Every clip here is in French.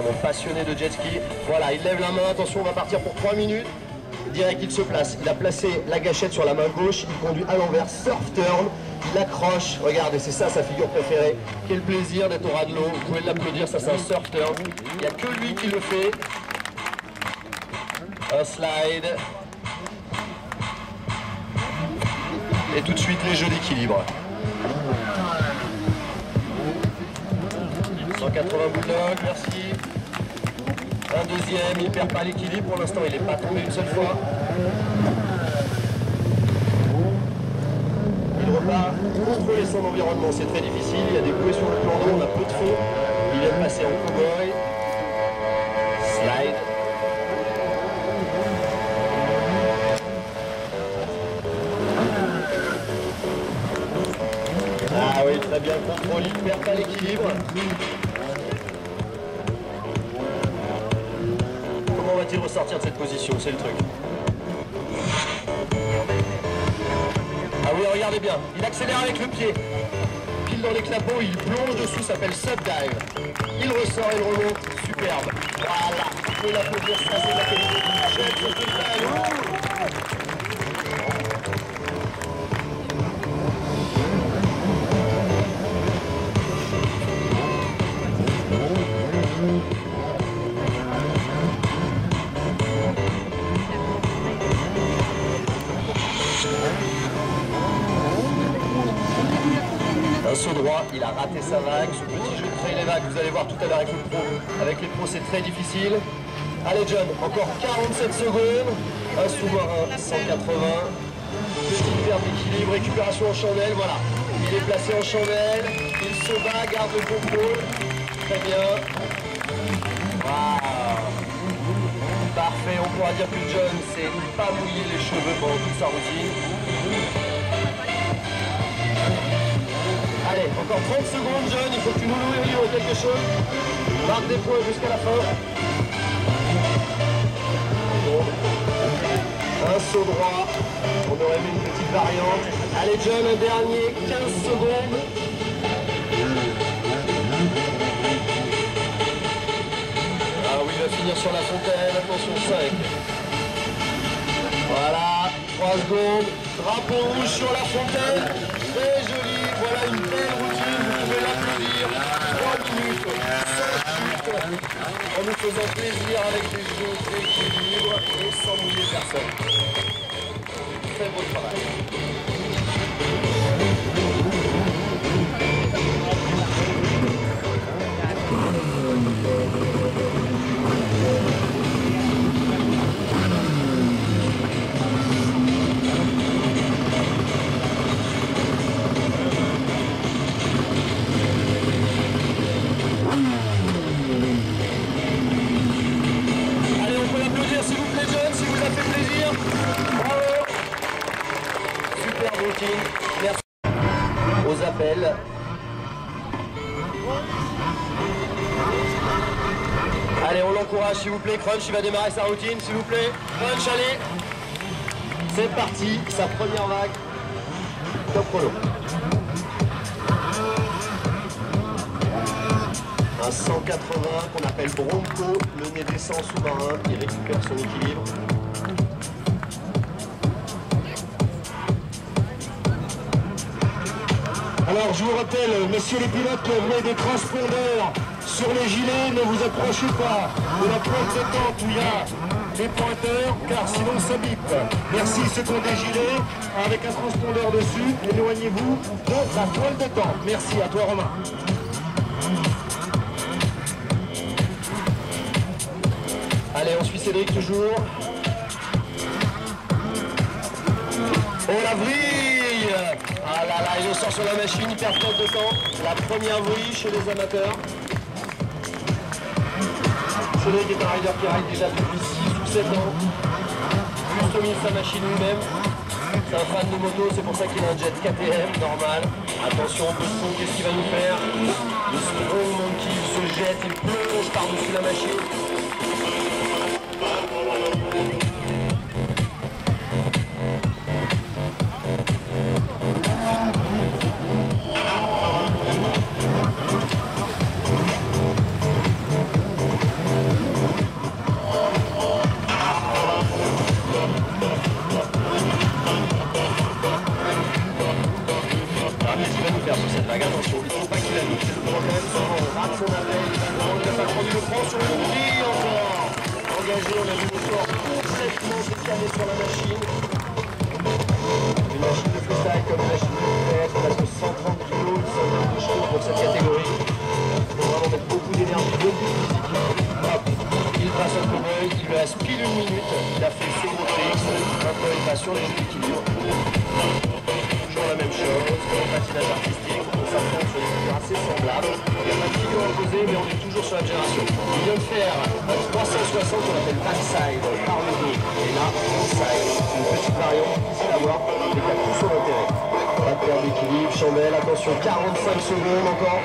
mon passionné de jet ski. Voilà, il lève la main, attention, on va partir pour 3 minutes. Direct, il se place. Il a placé la gâchette sur la main gauche, il conduit à l'envers, surf turn, il accroche. Regardez, c'est ça sa figure préférée. Quel plaisir d'être au ras de l'eau. Vous pouvez l'applaudir, ça c'est un surf turn. Il n'y a que lui qui le fait. Un slide. Et tout de suite les jeux d'équilibre. 180 bulldog, merci. Un deuxième, il perd pas l'équilibre. Pour l'instant, il n'est pas tombé une seule fois. Il repart contrôler son environnement, c'est très difficile. Il y a des bouées sur le plan d'eau, on a peu de fond. Il vient de passer en cowboy. Slide. Ah oui, très bien, contrôle, il ne perd pas l'équilibre. Comment va-t-il ressortir de cette position? C'est le truc. Ah oui, regardez bien, il accélère avec le pied. Pile dans les clapots, il plonge dessus, ça s'appelle sub-dive. Il ressort, il remonte, superbe. Voilà, vous pouvez l'applaudir, ça c'est la qualité du jet, sur tout ça. Un saut droit, il a raté sa vague, ce petit jeu de créer les vagues, vous allez voir tout à l'heure avec le pro. Avec les pros c'est très difficile. Allez John, encore 47 secondes, un sous-marin 180, petite perte d'équilibre, récupération en chandelle, voilà. Il est placé en chandelle, il se bat, garde le contrôle, très bien. Wow. Parfait, on pourra dire que John s'est pas mouillé les cheveux pendant toute sa routine. Allez, encore 30 secondes, John, il faut que tu nous livres quelque chose. Marque des points jusqu'à la fin. Bon. Un saut droit. On aurait vu une petite variante. Allez, John, un dernier, 15 secondes. Ah oui, il va finir sur la fontaine. Attention, 5. Voilà, 3 secondes. Drapeau rouge sur la fontaine. Très joli. Voilà une belle routine, vous pouvez l'applaudir. 3 minutes, sans chute, en nous faisant plaisir avec des jeux d'équilibre et sans mouiller personne. Très beau travail. Merci aux appels. Allez, on l'encourage s'il vous plaît. Crunch, il va démarrer sa routine s'il vous plaît. Crunch, allez. C'est parti, sa première vague. Top chrono. Un 180 qu'on appelle Bronco. Le nez descend sous-marin. Il récupère son équilibre. Alors je vous rappelle, messieurs les pilotes, que vous avez des transpondeurs sur les gilets, ne vous approchez pas de la pointe de tente où il y a les pointeurs, car sinon ça bip. Merci ceux qui ont des gilets avec un transpondeur dessus, éloignez-vous de la pointe de tente. Merci, à toi Romain. Allez, on suit Cédric toujours. Oh la vrille! Ah là là, il sort sur la machine, il perd pas de temps. La première vrille chez les amateurs. Cédric est un rider qui ride déjà depuis 6 ou 7 ans. Customise sa machine lui-même. C'est un fan de moto, c'est pour ça qu'il a un jet KTM, normal. Attention, Besson, qu'est-ce qu'il va nous faire? Le Strong Monkey, il se jette, il plonge par-dessus la machine. le prend sur le grille encore. Engagé, on a vu le corps complètement décalé sur la machine. Une machine de freestyle comme une machine de frère, presque 130 kg, une centaine de chevaux pour cette catégorie. Il faut vraiment mettre beaucoup d'énergie, beaucoup de physique. Hop, il passe à Cowboy, il lui reste pile une minute. Il a fait ses gros tricks, maintenant il passe sur les jeux d'équilibre. Toujours la même chose, pour le patinage artistique, on s'apprend sur des figures assez semblables. Il n'y a pas de figure imposée, mais on est toujours sur la génération. Il vient de faire un 360 qu'on appelle backside par le dos. Et là, inside, c'est une petite variante difficile à voir, mais qui a tout son intérêt. Pas de perte d'équilibre, Chambel, attention, 45 secondes encore.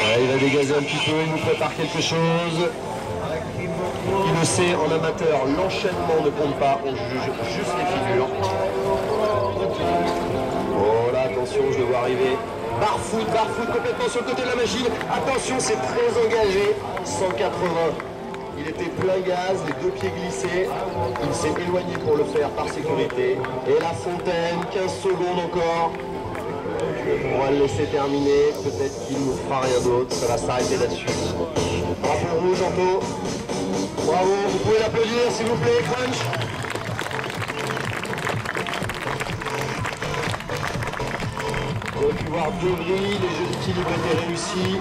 Ouais, il va dégazer un petit peu, il nous prépare quelque chose. Il le sait, en amateur, l'enchaînement ne compte pas, on juge juste les figures. Oh là, attention, je le vois arriver. Barfoot complètement sur le côté de la machine. Attention, c'est très engagé. 180. Il était plein gaz, les deux pieds glissés. Il s'est éloigné pour le faire par sécurité. Et la Fontaine, 15 secondes encore. On va le laisser terminer. Peut-être qu'il ne fera rien d'autre. Ça va s'arrêter là-dessus. Drapeau rouge, Anto. Bravo, vous pouvez l'applaudir s'il vous plaît, Crunch. On a pu voir deux grilles, les jeux d'équilibre étaient réussis.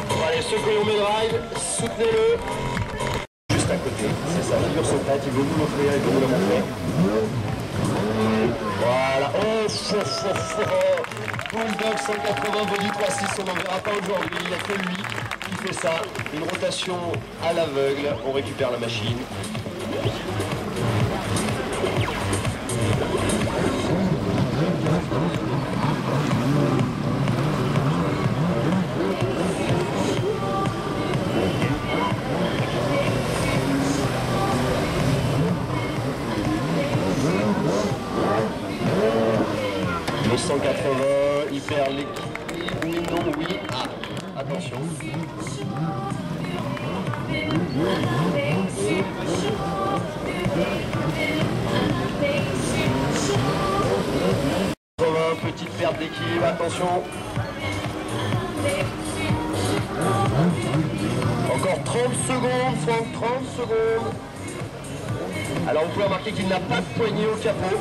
Bon, allez, ceux qui ont mis drive, soutenez-le. Juste à côté, c'est sa figure sur tête, il veut nous l'offrir, il veut nous la montrer. Voilà, Bulldog 180, body 3.6, on n'en verra pas aujourd'hui, il n'y a que lui qui fait ça. Une rotation à l'aveugle, on récupère la machine. Le 180, il perd l'équilibre, oui, non, oui. Ah, attention. Petite perte d'équilibre, attention. Encore 30 secondes, Franck, 30 secondes. Alors vous pouvez remarquer qu'il n'a pas de poignée au capot,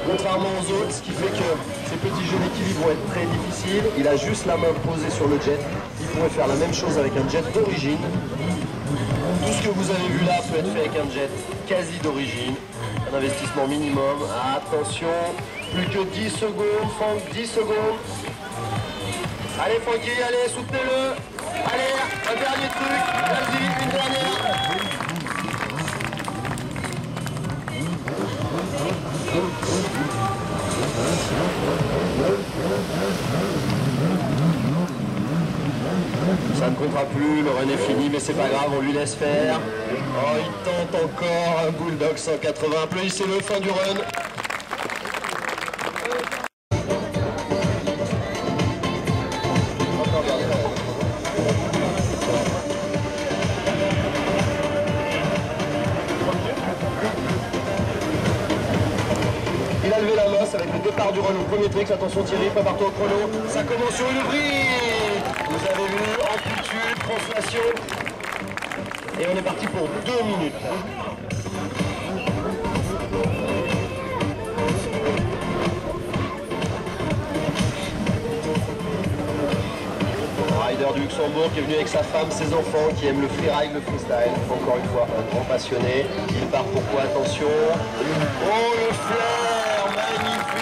contrairement aux autres, ce qui fait que ces petits jeux d'équilibre vont être très difficiles. Il a juste la main posée sur le jet. Il pourrait faire la même chose avec un jet d'origine. Tout ce que vous avez vu là peut être fait avec un jet quasi d'origine. Un investissement minimum. Attention, plus que 10 secondes, Franck, 10 secondes. Allez Francky, allez, soutenez-le. Allez, un dernier truc, vas-y, une dernière. Ça ne comptera plus, le run est fini, mais c'est pas grave, on lui laisse faire. Oh, il tente encore un Bulldog 180. Applaudissez-le, fin du run. Il a levé la main, ça va être le départ du run au premier trick. Attention Thierry, prépare-toi au chrono. Ça commence sur une vrille. Vous avez vu, amplitude, translation. Et on est parti pour 2 minutes. Rider du Luxembourg qui est venu avec sa femme, ses enfants, qui aiment le freeride, le freestyle. Encore une fois, un grand passionné. Il part pourquoi? Attention. Oh le flair, magnifique.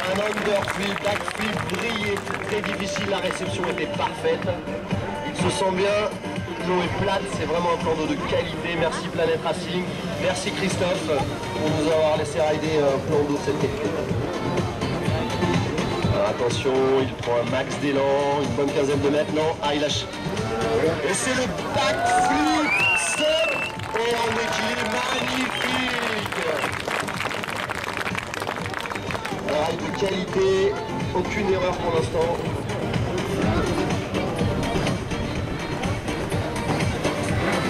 Un underflip, backflip brillé, très difficile. La réception était parfaite. Il se sent bien. L'eau est plate, c'est vraiment un plan d'eau de qualité. Merci Planète Racing. Merci Christophe pour nous avoir laissé rider un plan d'eau de cette qualité. Attention, il prend un max d'élan, une bonne quinzaine de mètres, non. Ah, il lâche. Et c'est le backflip stop et en équilibre magnifique. Un ride de qualité, aucune erreur pour l'instant.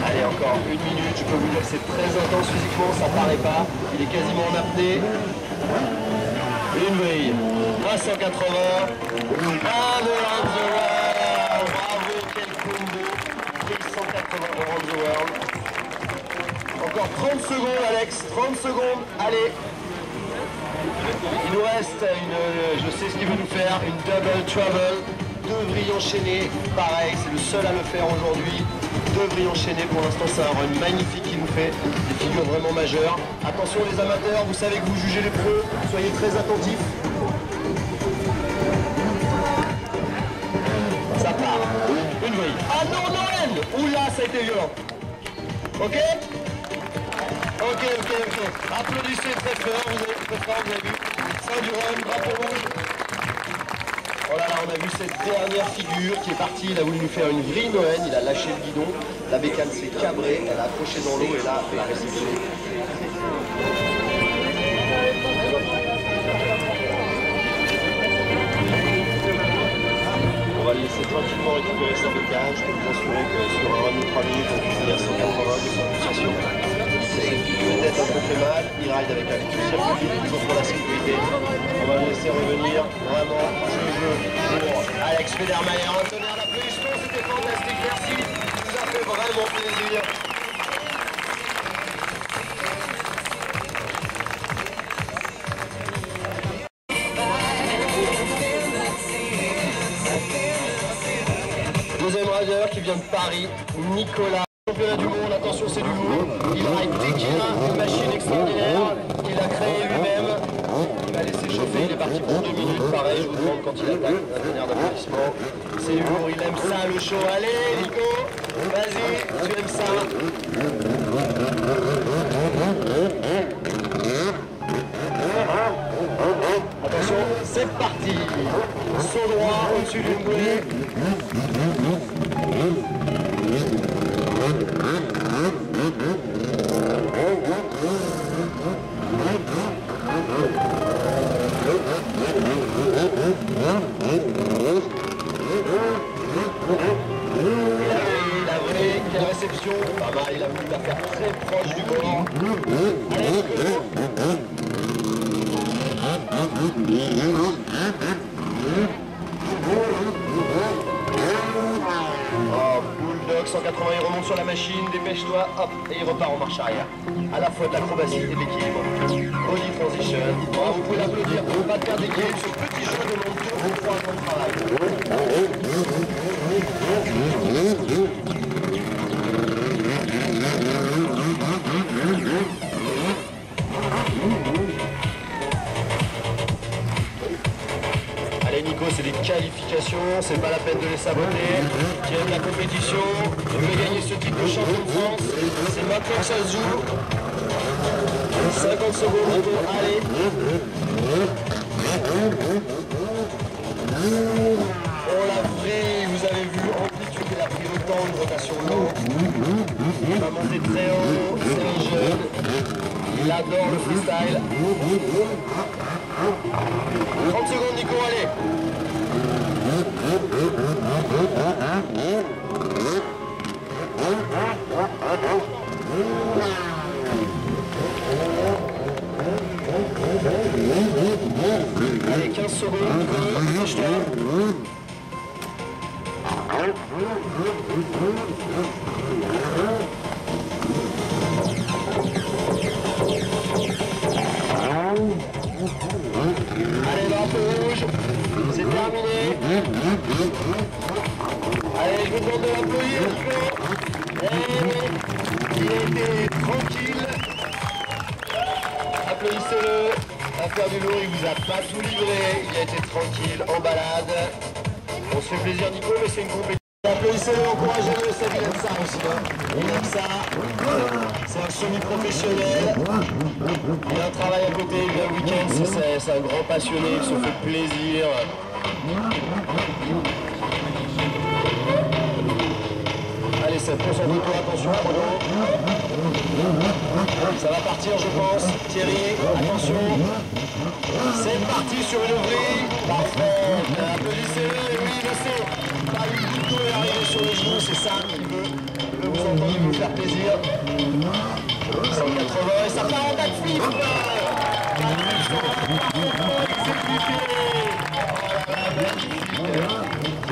Allez, encore 1 minute, je peux vous dire que c'est très intense physiquement, ça paraît pas. Il est quasiment en apnée. à 180. And around the world. Bravo, quel combo. Prise 180 around the world. Encore 30 secondes, Alex. 30 secondes. Allez. Il nous reste je sais ce qu'il veut nous faire, une double trouble. Deux vrilles enchaînées. Pareil, c'est le seul à le faire aujourd'hui. Deux vrilles enchaînées. Pour l'instant, c'est un run magnifique qu'il nous fait. Des figures vraiment majeures. Attention les amateurs, vous savez que vous jugez les pros. Soyez très attentifs. Ça part. Une vrille. Ah non, Noël! Oula, ça a été violent. Ok? Ok. Applaudissez très fort, vous avez vu. Fin du run, drapeau rouge. Oh là là, on a vu cette dernière figure qui est partie. Il a voulu nous faire une vrille Noël. Il a lâché le guidon. La bécane s'est cabrée. Elle a accroché dans l'eau et là, la réception. On va le laisser tranquillement récupérer sa bécane. Je peux vous assurer que sur un run de 3 minutes, on peut finir 180 de son pulsation. Peut-être un peu fait mal, il ride avec un tout circuit, ils ont pour la sécurité. On va le laisser revenir, vraiment, je pour Alex Federmeyer. Un tonnerre d'applaudissements, c'était fantastique, merci, ça nous a fait vraiment plaisir. Deuxième rider qui vient de Paris, Nicolas. Championnat du monde, attention c'est du lourd. Il ride Tequila, une machine extraordinaire qu'il a créée lui-même. Il va laisser chauffer, il est parti pour 2 minutes. Pareil, je vous demande quand il attaque, un tonnerre d'applaudissements. C'est lourd, il aime ça le show. Allez Nico, vas-y, tu aimes ça. Attention, c'est parti. Saut droit au-dessus d'une bouée. Quelle réception, pas mal, il a voulu la faire très proche du bord. Oh, Bulldog 180, il remonte sur la machine, dépêche-toi, hop, et il repart en marche arrière. À la fois de l'acrobatie et de l'équilibre. Body transition. Oh, vous pouvez l'applaudir, pas de perte d'équilibre, ce petit jeu demande 2 ou 3 ans de travail. Allez Nico, c'est des qualifications, c'est pas la peine de les saboter. Tu aimes la compétition, tu veux gagner ce titre de champion de France, c'est maintenant que ça se joue. 50 secondes Nico, allez. Oh la vraie, vous avez vu, amplitude, il a pris le temps, une rotation lente. Il va monter très haut, c'est un jeune. Il adore le freestyle. 30 secondes Nico, allez. Allez, 15 secondes, Nico, lâche-toi. Allez, drapeau rouge, c'est terminé. Allez, je vous demande de l'applaudir, Nico. Il a été tranquille. Applaudissez-le. L'affaire du lourd, il vous a pas tout livré. Il a été tranquille, en balade. On se fait plaisir, Nico, mais c'est une compétition. Applaudissez-le, encouragez-le, ça il aime ça aussi. Il aime ça. C'est un semi-professionnel. Il a un travail à côté, il vient le week-end, c'est un grand passionné, il se fait plaisir. Allez, concentre-toi, attention, chrono. Ça va partir, je pense. Thierry, attention. C'est parti sur une vrille. Parfait. Applaudissez-le. Et oui, je sais. Nico est arrivé sur les genoux, c'est ça qu'il veut. Il veut vous entendre, il veut vous faire plaisir. 180 et ça part en backflip. Backflip, exécuté. Je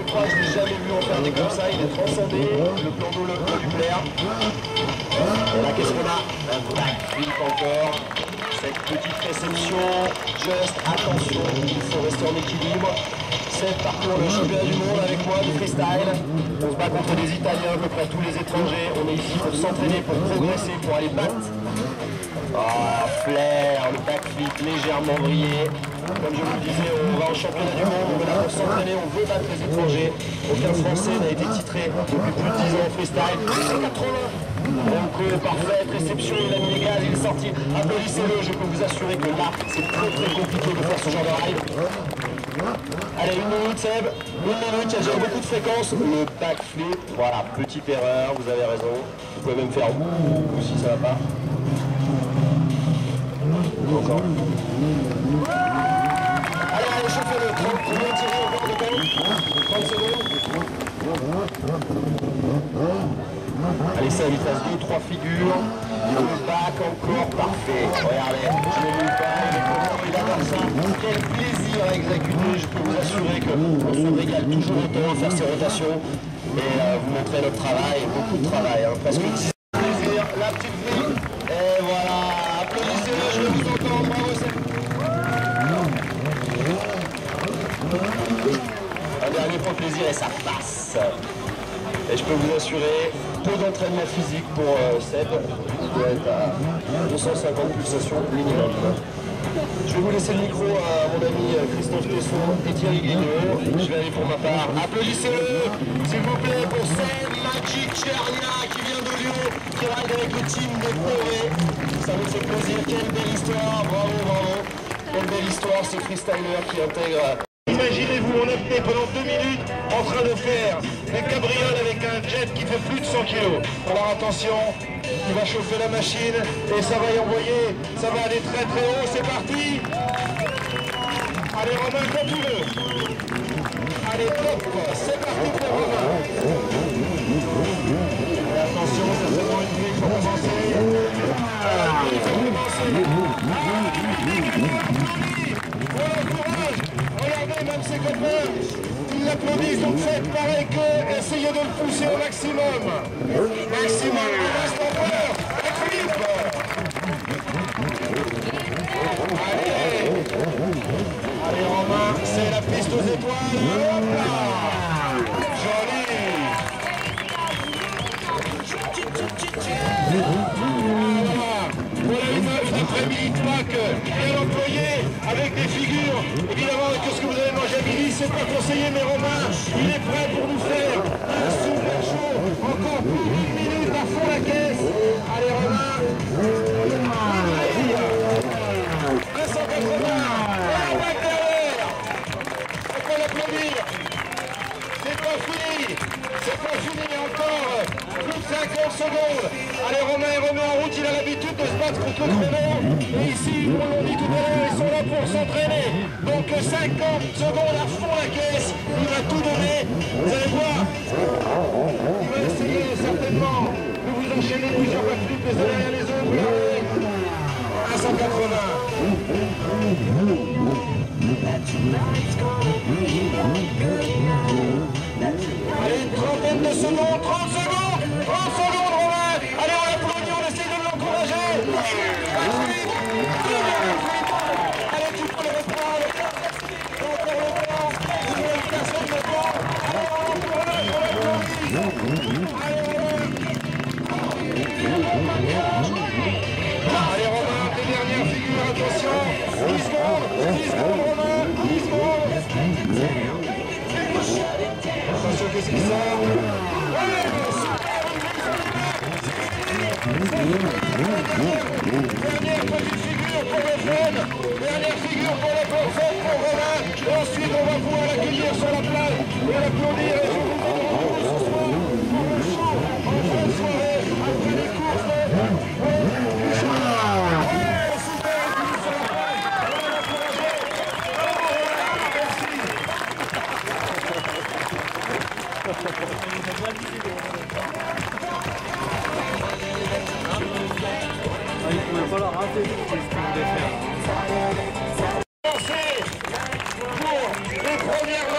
crois que je n'ai jamais vu en faire des comme ça, il est transcendé, le plan d'eau le peut lui plaire. Et là qu'est-ce qu'on a? Un backflip encore. Cette petite réception, juste attention, il faut rester en équilibre. C'est parcours le championnat du monde avec moi du freestyle. On se bat contre des Italiens, à peu près tous les étrangers. On est ici pour s'entraîner, pour progresser, pour aller battre. Ah, flair, le backflip légèrement brillé. Comme je vous le disais, on va au championnat du monde, on est là pour s'entraîner, on veut battre les étrangers. Aucun Français n'a été titré depuis plus de 10 ans en freestyle. 180. Donc parfaite réception, il a mis les gaz, il est sorti. Applaudissez-le, je peux vous assurer que là, c'est très compliqué de faire ce genre de ride. Allez, 1 minute Seb, 1 minute, il y a déjà beaucoup de fréquences. Le backflip, voilà, petite erreur, vous avez raison. Vous pouvez même faire ouh si ça va pas. Encore. Allez, chauffez-le, 30, combien tirez encore de temps? 30 secondes. Allez, ça, il fasse 2-3 figures. Le back encore parfait. Regardez, je ne l'ai pas, il adore ça. Quel plaisir à exécuter. Je peux vous assurer qu'on se régale toujours autant à faire ces rotations et vous montrer notre travail, beaucoup de travail, hein, presque 10 plaisir. La petite fille. Et voilà, applaudissez-le, je vous entends. Bravo, c'est. Un dernier point de plaisir et ça passe. Et je peux vous assurer, peu d'entraînement physique pour Seb. Il doit être à 250 pulsations minimum. Je vais vous laisser le micro à mon ami Christophe Tesson et Thierry Guignot. Je vais aller pour ma part. Applaudissez-le, s'il vous plaît, pour Seb Magic Chernia qui vient de Lyon, qui ride avec le team des Forêts. Ça nous fait plaisir. Quelle belle histoire. Bravo, bravo. Quelle belle histoire, ce freestyler qui intègre. Imaginez-vous en apnée pendant 2 minutes en train de faire des cabrioles avec un jet qui fait plus de 100 kg. Alors attention, il va chauffer la machine et ça va y envoyer, ça va aller très haut, c'est parti. Allez Romain, quand tu veux. Allez top, c'est parti pour Romain. Et attention, ça se prend une grille pour commencer. Il faut commencer. Regardez, même ses copains, ils l'applaudissent, donc faites pareil qu'eux, essayez de le pousser au maximum. Maximum, il reste encore. Allez Romain, c'est la piste aux étoiles. Hopla. Joli. Voilà une après-midi de Pâques bien employée avec des figures. Évidemment, que ce que vous avez mangé à midi, c'est pas conseillé, mais Romain, il est prêt pour nous faire un super show. Encore plus d'1 minute à fond la caisse. Allez Romain. 180. Et on va derrière. On peut l'applaudir. C'est pas fini. C'est pas fini encore. Plus de 50 secondes. Allez, Romain est remis en route, il a l'habitude de se battre contre le chrono. Et ici, on l'a dit tout à l'heure, ils sont là pour s'entraîner. Donc 50 secondes à fond la caisse. Il va tout donner. Vous allez voir. Il va essayer certainement de vous enchaîner plusieurs backflips les uns derrière les autres. Regardez. À 180. Allez, une trentaine de secondes, 30 secondes, 30 secondes, Romain. Allez, on l'applaudit, on essaie de l'encourager. Allez, tu peux le reprendre. Encore le temps. Personne ne prend. Allez, on l'encourage, on l'applaudit. Allez, Romain, les dernières figures, attention. 10 secondes, Romain, 10 secondes. Attention, qu'est-ce qui sort? Dernière petite figure pour le fun. Dernière figure pour le fun pour Romain. Et ensuite, on va pouvoir l'accueillir sur la plage et l'applaudir. Et je vous dis ce soir, pour le show, en fin de soirée, après les courses. Il ne pouvait pas la rater, c'est ce qu'il voulait faire. Pour les premières